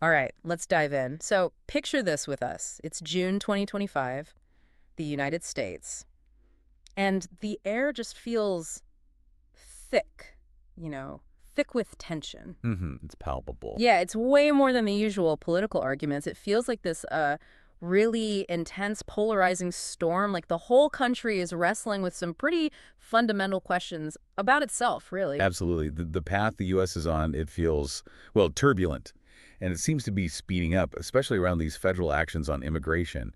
All right, let's dive in. So picture this with us. It's June 2025, the United States, and the air just feels thick, you know, thick with tension. It's palpable. Yeah, it's way more than the usual political arguments. It feels like this really intense, polarizing storm. Like the whole country is wrestling with some pretty fundamental questions about itself, really. Absolutely. The path the U.S. is on, it feels, well, turbulent. And it seems to be speeding up, especially around these federal actions on immigration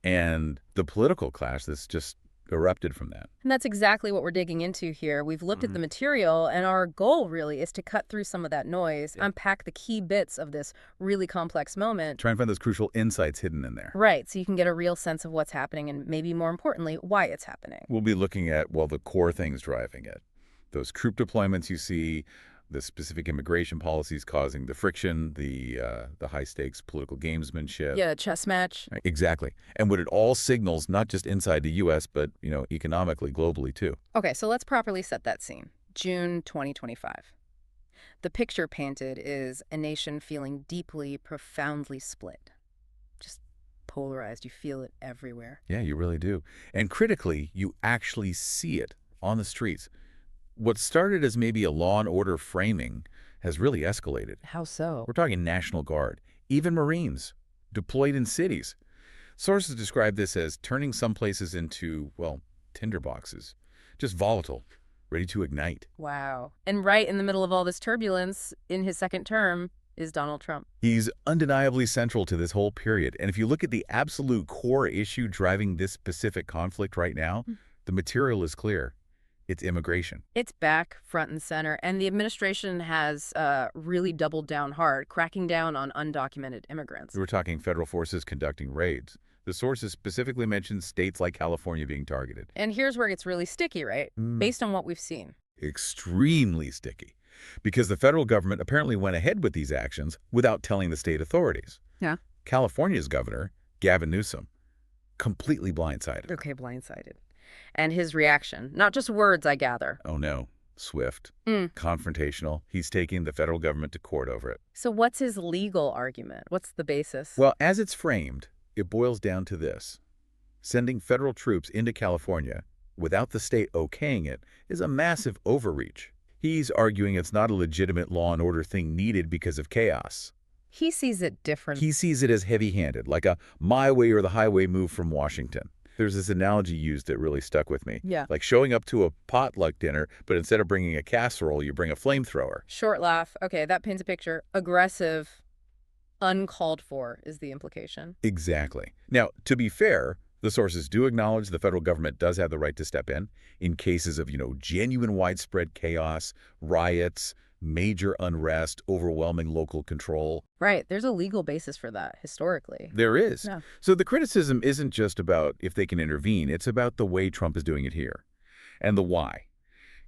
and the political clash that's just erupted from that. And that's exactly what we're digging into here. We've looked at hmm the material, and our goal really is to cut through some of that noise, Yeah. unpack the key bits of this really complex moment. Try and find those crucial insights hidden in there. Right, so you can get a real sense of what's happening and maybe more importantly, why it's happening. We'll be looking at, well, the core things driving it. Those troop deployments you see, the specific immigration policies causing the friction, the high-stakes political gamesmanship. Yeah, chess match. Right, exactly. And what it all signals, not just inside the U.S., but, economically, globally, too. Okay, so let's properly set that scene. June 2025. The picture painted is a nation feeling deeply, profoundly split. Just polarized. You feel it everywhere. Yeah, you really do. And critically, you actually see it on the streets. What started as maybe a law and order framing has really escalated. How so? We're talking National Guard, even Marines, deployed in cities. Sources describe this as turning some places into, well, tinderboxes, just volatile, ready to ignite. Wow. And right in the middle of all this turbulence, in his second term, is Donald Trump. He's undeniably central to this whole period. And if you look at the absolute core issue driving this specific conflict right now, the material is clear. It's immigration. It's back front and center, and the administration has really doubled down hard, cracking down on undocumented immigrants. We're talking federal forces conducting raids. The sources specifically mention states like California being targeted. And here's where it gets really sticky, right? Based on what we've seen. Extremely sticky. Because the federal government apparently went ahead with these actions without telling the state authorities. Yeah. California's governor, Gavin Newsom, completely blindsided. Okay, blindsided. And his reaction, not just words, I gather. Oh no, swift, confrontational. He's taking the federal government to court over it. So what's his legal argument? What's the basis? Well, as it's framed, it boils down to this. Sending federal troops into California without the state okaying it is a massive overreach. He's arguing it's not a legitimate law and order thing needed because of chaos. He sees it different. He sees it as heavy-handed, like a my way or the highway move from Washington. There's this analogy used that really stuck with me. Yeah. Like showing up to a potluck dinner, but instead of bringing a casserole, you bring a flamethrower. Short laugh. Okay, that paints a picture. Aggressive, uncalled for is the implication. Exactly. Now, to be fair, the sources do acknowledge the federal government does have the right to step in cases of, genuine widespread chaos, riots, major unrest, overwhelming local control. Right. There's a legal basis for that, historically. There is. Yeah. So the criticism isn't just about if they can intervene, it's about the way Trump is doing it here and the why.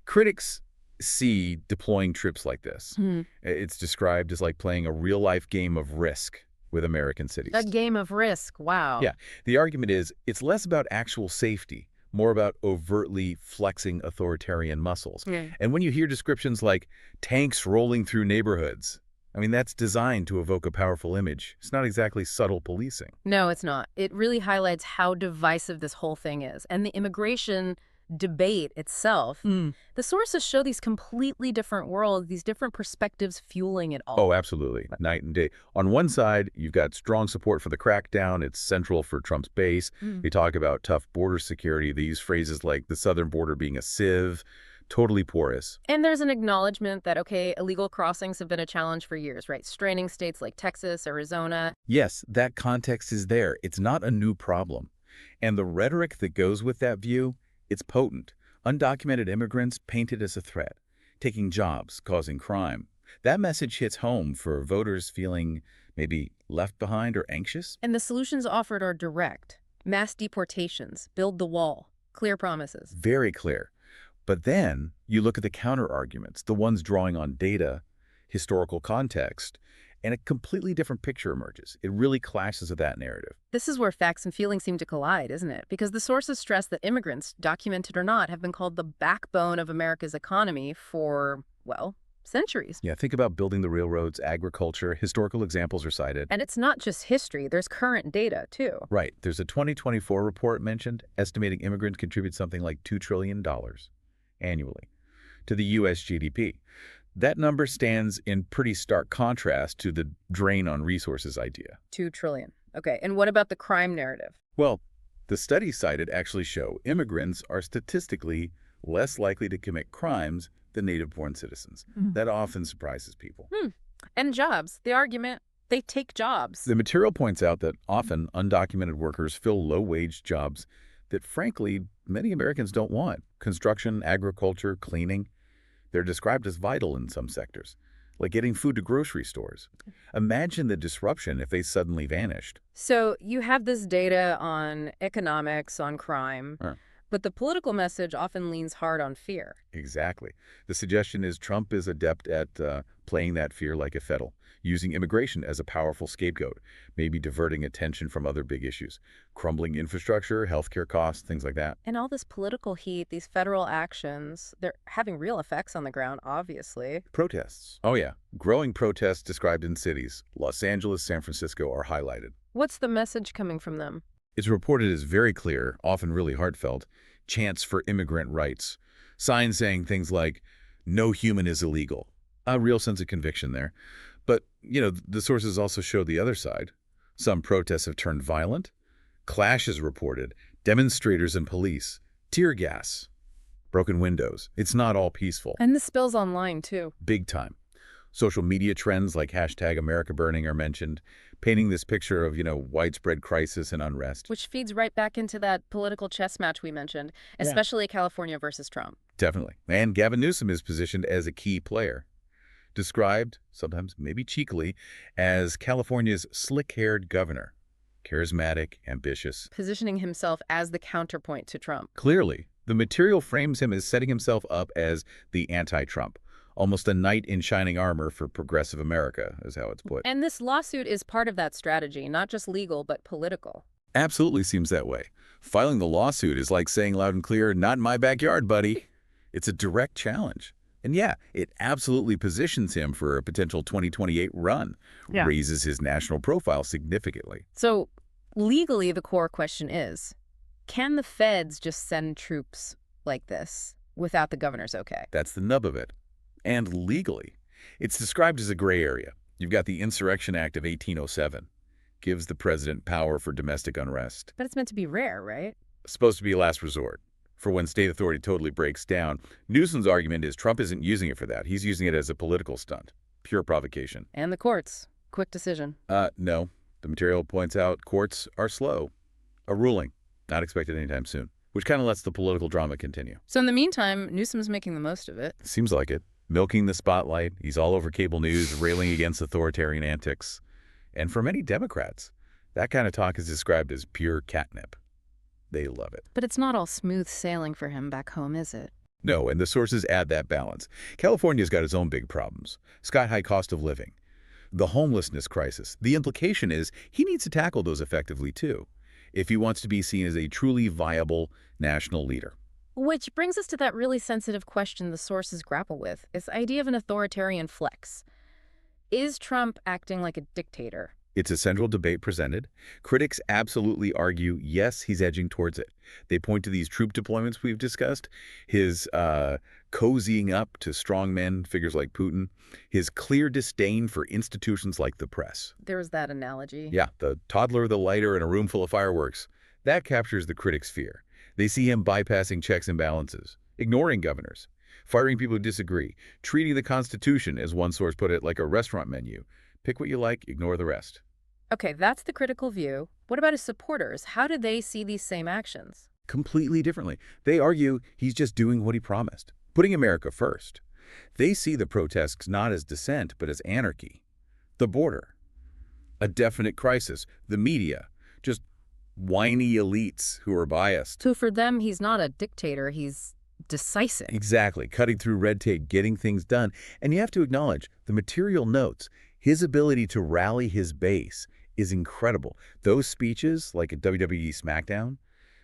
Critics see deploying troops like this. It's described as like playing a real-life game of Risk with American cities. A game of Risk. Wow. Yeah. The argument is it's less about actual safety, more about overtly flexing authoritarian muscles. Yeah. And when you hear descriptions like tanks rolling through neighborhoods, I mean, that's designed to evoke a powerful image. It's not exactly subtle policing. No, it's not. It really highlights how divisive this whole thing is. And the immigration debate itself, the sources show these completely different worlds, these different perspectives fueling it all. Oh, absolutely. Night and day. On one side, you've got strong support for the crackdown. It's central for Trump's base. They talk about tough border security. They use phrases like the southern border being a sieve, totally porous. And there's an acknowledgement that, okay, illegal crossings have been a challenge for years, right? Straining states like Texas, Arizona. Yes, that context is there. It's not a new problem. And the rhetoric that goes with that view, it's potent. Undocumented immigrants painted as a threat, taking jobs, causing crime. That message hits home for voters feeling maybe left behind or anxious. And the solutions offered are direct. Mass deportations, build the wall, clear promises. Very clear. But then you look at the counter-arguments, the ones drawing on data, historical context, and a completely different picture emerges. It really clashes with that narrative. This is where facts and feelings seem to collide, isn't it? Because the sources stress that immigrants, documented or not, have been called the backbone of America's economy for, well, centuries. Yeah, think about building the railroads, agriculture, historical examples are cited. And it's not just history, there's current data, too. Right. There's a 2024 report mentioned estimating immigrants contribute something like $2 trillion annually to the U.S. GDP. That number stands in pretty stark contrast to the drain on resources idea. 2 trillion. Okay, and what about the crime narrative? Well, the studies cited actually show immigrants are statistically less likely to commit crimes than native-born citizens. That often surprises people. And jobs. The argument, they take jobs. The material points out that often undocumented workers fill low-wage jobs that, frankly, many Americans don't want. Construction, agriculture, cleaning. They're described as vital in some sectors, like getting food to grocery stores. Imagine the disruption if they suddenly vanished. So you have this data on economics, on crime, but the political message often leans hard on fear. Exactly. The suggestion is Trump is adept at playing that fear like a fiddle, using immigration as a powerful scapegoat, maybe diverting attention from other big issues, crumbling infrastructure, healthcare costs, things like that. And all this political heat, these federal actions, they're having real effects on the ground, obviously. Protests. Oh, yeah. Growing protests described in cities. Los Angeles, San Francisco are highlighted. What's the message coming from them? It's reported as very clear, often really heartfelt, chants for immigrant rights, signs saying things like, "No human is illegal." A real sense of conviction there. But, the sources also show the other side. Some protests have turned violent. Clashes reported, demonstrators and police, tear gas, broken windows. It's not all peaceful. And this spills online, too. Big time. Social media trends like #AmericaBurning are mentioned, painting this picture of, widespread crisis and unrest. Which feeds right back into that political chess match we mentioned, especially California versus Trump. Definitely. And Gavin Newsom is positioned as a key player. Described, sometimes maybe cheekily, as California's slick-haired governor. Charismatic, ambitious. Positioning himself as the counterpoint to Trump. Clearly, the material frames him as setting himself up as the anti-Trump. Almost a knight in shining armor for progressive America, is how it's put. And this lawsuit is part of that strategy, not just legal, but political. Absolutely seems that way. Filing the lawsuit is like saying loud and clear, "Not in my backyard, buddy." It's a direct challenge. And yeah, it absolutely positions him for a potential 2028 run, raises his national profile significantly. So legally, the core question is, can the feds just send troops like this without the governor's okay? That's the nub of it. And legally, it's described as a gray area. You've got the Insurrection Act of 1807. Gives the president power for domestic unrest. But it's meant to be rare, right? Supposed to be a last resort, for when state authority totally breaks down. Newsom's argument is Trump isn't using it for that. He's using it as a political stunt. Pure provocation. And the courts. Quick decision. No. The material points out courts are slow. A ruling. Not expected anytime soon. Which kind of lets the political drama continue. So in the meantime, Newsom's making the most of it. Seems like it. Milking the spotlight. He's all over cable news, railing against authoritarian antics. And for many Democrats, that kind of talk is described as pure catnip. They love it. But it's not all smooth sailing for him back home, is it? No, and the sources add that balance. California's got its own big problems. Sky-high cost of living. The homelessness crisis. The implication is he needs to tackle those effectively, too, if he wants to be seen as a truly viable national leader. Which brings us to that really sensitive question the sources grapple with, this idea of an authoritarian flex. Is Trump acting like a dictator? It's a central debate presented. Critics absolutely argue, yes, he's edging towards it. They point to these troop deployments we've discussed, his cozying up to strongmen, figures like Putin, his clear disdain for institutions like the press. There's that analogy. Yeah, the toddler, the lighter, in a room full of fireworks. That captures the critics' fear. They see him bypassing checks and balances, ignoring governors, firing people who disagree, treating the Constitution, as one source put it, like a restaurant menu. Pick what you like, ignore the rest. Okay, that's the critical view. What about his supporters? How do they see these same actions? Completely differently. They argue he's just doing what he promised, putting America first. They see the protests not as dissent, but as anarchy. The border. A definite crisis. The media. Just whiny elites who are biased. So for them, he's not a dictator, he's decisive. Exactly. Cutting through red tape, getting things done. And you have to acknowledge, the material notes, his ability to rally his base is incredible. Those speeches, like a WWE SmackDown,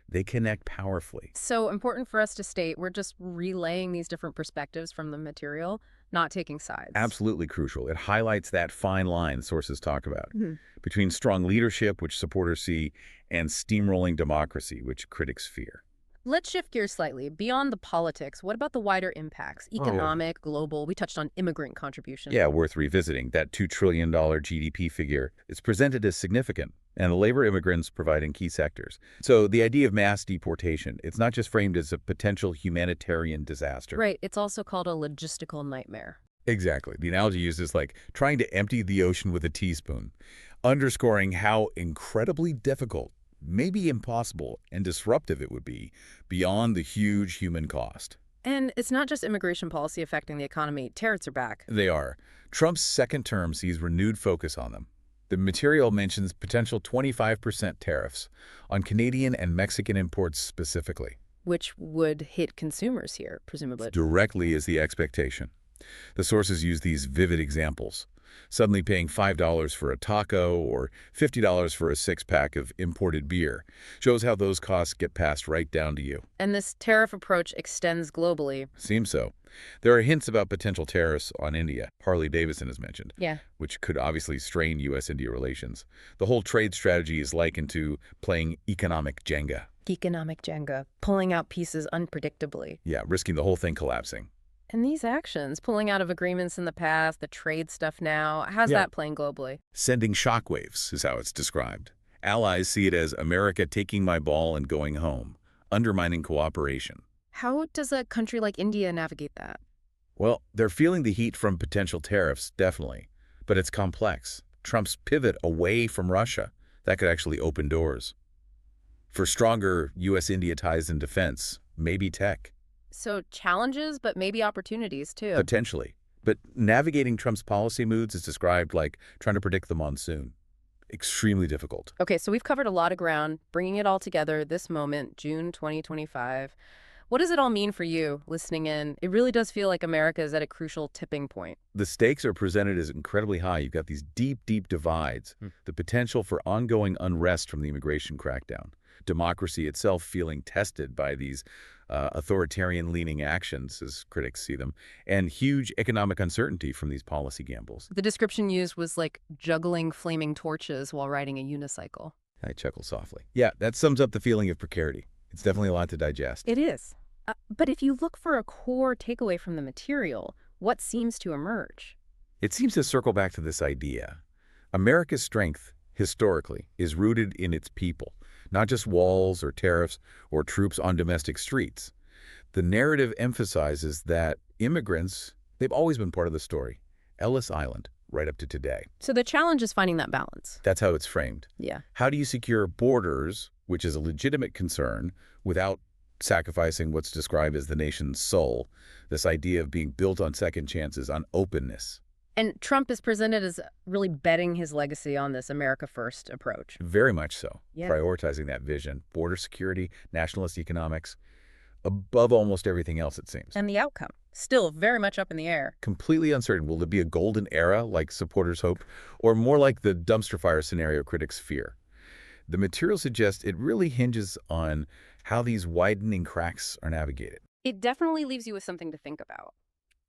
they connect powerfully. So important for us to state, we're just relaying these different perspectives from the material, not taking sides. Absolutely crucial. It highlights that fine line sources talk about Mhm. between strong leadership, which supporters see, and steamrolling democracy, which critics fear. Let's shift gears slightly. Beyond the politics, what about the wider impacts? Oh, Economic, global, we touched on immigrant contribution. yeah, worth revisiting. That $2 trillion GDP figure is presented as significant, and the labor immigrants provide in key sectors. So the idea of mass deportation, it's not just framed as a potential humanitarian disaster. Right, it's also called a logistical nightmare. Exactly. The analogy used is like trying to empty the ocean with a teaspoon, underscoring how incredibly difficult, maybe impossible, and disruptive it would be beyond the huge human cost. And it's not just immigration policy affecting the economy. Tariffs are back. They are. Trump's second term sees renewed focus on them. The material mentions potential 25% tariffs on Canadian and Mexican imports specifically. Which would hit consumers here, presumably. Directly is the expectation. The sources use these vivid examples. Suddenly paying $5 for a taco or $50 for a six-pack of imported beer shows how those costs get passed right down to you. And this tariff approach extends globally. Seems so. There are hints about potential tariffs on India, Harley-Davidson has mentioned, Yeah. which could obviously strain U.S.-India relations. The whole trade strategy is likened to playing economic Jenga. Economic Jenga, pulling out pieces unpredictably. Yeah, risking the whole thing collapsing. And these actions, pulling out of agreements in the past, the trade stuff now, how's Yeah. that playing globally? Sending shockwaves is how it's described. Allies see it as America taking my ball and going home, undermining cooperation. How does a country like India navigate that? Well, they're feeling the heat from potential tariffs, definitely. But it's complex. Trump's pivot away from Russia, that could actually open doors. For stronger U.S.-India ties in defense, maybe tech. So challenges, but maybe opportunities too. Potentially. But navigating Trump's policy moods is described like trying to predict the monsoon. Extremely difficult. Okay, so we've covered a lot of ground, bringing it all together this moment, June 2025. What does it all mean for you listening in? It really does feel like America is at a crucial tipping point. The stakes are presented as incredibly high. You've got these deep, deep divides, the potential for ongoing unrest from the immigration crackdown, democracy itself feeling tested by these authoritarian-leaning actions, as critics see them, and huge economic uncertainty from these policy gambles. The description used was like juggling flaming torches while riding a unicycle. I chuckle softly. Yeah, that sums up the feeling of precarity. It's definitely a lot to digest. It is. But if you look for a core takeaway from the material, what seems to emerge? It seems to circle back to this idea. America's strength, historically, is rooted in its people, not just walls or tariffs or troops on domestic streets. The narrative emphasizes that immigrants, they've always been part of the story. Ellis Island, right up to today. So the challenge is finding that balance. That's how it's framed. Yeah. How do you secure borders, which is a legitimate concern, without sacrificing what's described as the nation's soul, this idea of being built on second chances, on openness? And Trump is presented as really betting his legacy on this America First approach. Very much so. Yeah. Prioritizing that vision, border security, nationalist economics, above almost everything else, it seems. And the outcome, still very much up in the air. Completely uncertain. Will there be a golden era, like supporters hope, or more like the dumpster fire scenario critics fear? The material suggests it really hinges on how these widening cracks are navigated. It definitely leaves you with something to think about.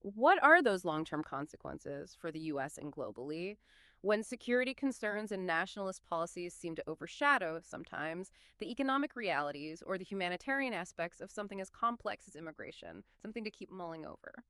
What are those long-term consequences for the U.S. and globally when security concerns and nationalist policies seem to overshadow, sometimes, the economic realities or the humanitarian aspects of something as complex as immigration, something to keep mulling over?